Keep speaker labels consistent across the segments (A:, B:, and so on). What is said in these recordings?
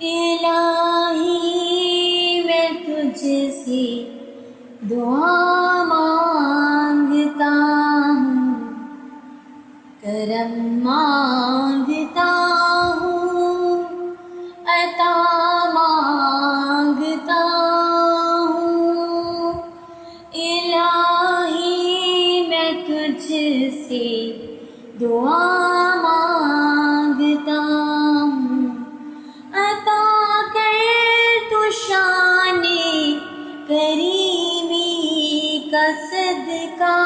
A: الہی میں تجھ سے دعا مانگتا ہوں، کرم مانگتا ہوں، عطا مانگتا ہوں۔ الہی میں تجھ سے دعا مانگتا ہوں، عطا کر تو شان کریمی کا صدقہ،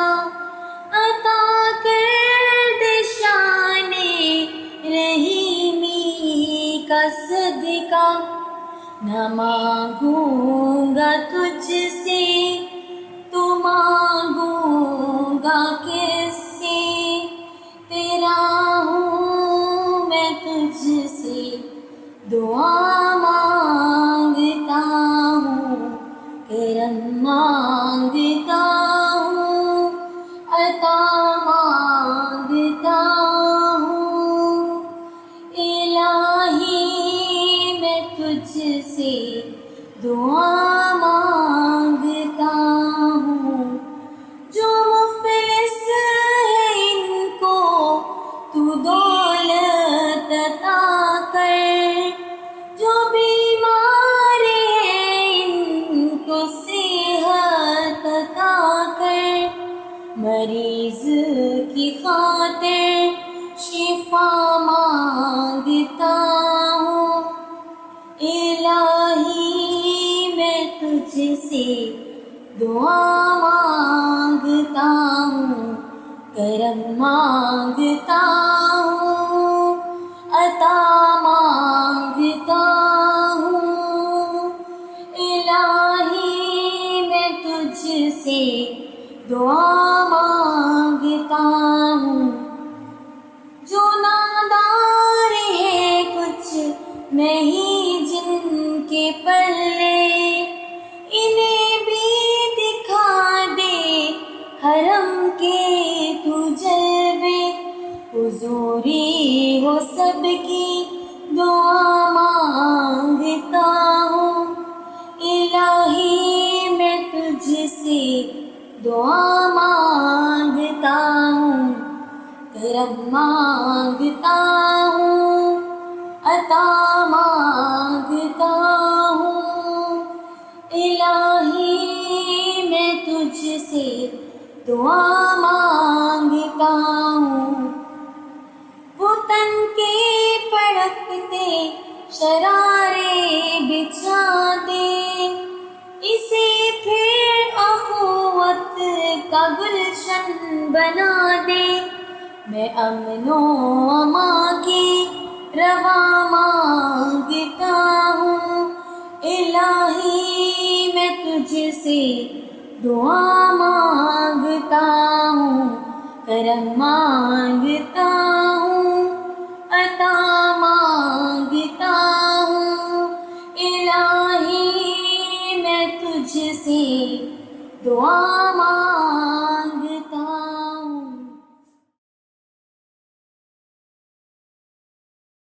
A: عطا کر دے شان رحیمی کا صدقہ۔ نہ مانگوں گا تجھ سے تو مانگوں گا کس سے، تیرا ہوں میں تجھ سے دعا مانگتا ہوں، کرم مانگتا ہوں، عطا مانگتا ہوں۔ الہی میں تجھ سے دعا مانگتا ہوں، جو مفلس ہے ان کو تو دولت عطا کر، جو بیمار ہے ان کو صحت عطا کر، مریض کی خاطر شفا مانگتا ہوں۔ الہی میں تجھ سے دعا مانگتا ہوں، کرم مانگتا ہوں، عطا مانگتا ہوں۔ الہی میں تجھ سے دعا مانگتا ہوں، جو نادار ہے کچھ نہیں جن کے پلے، انہیں بھی دکھا دے حرم کے تو جلوے، حضوری ہو سب کی دعا مانگتا ہوں۔ الہی میں تجھ سے دعا مانگتا ہوں، کرم مانگتا ہوں، عطا مانگتا ہوں۔ الہی میں تجھ سے دعا مانگتا ہوں، وہ تن کے پڑکتے شرارے بچھا دے، اسے پھر اخوت کا گلشن بنا دے۔ میں امن و امان کی روا مانگتا ہوں، الہی میں تجھ سے دعا مانگتا ہوں، کرم مانگتا ہوں، عطا مانگتا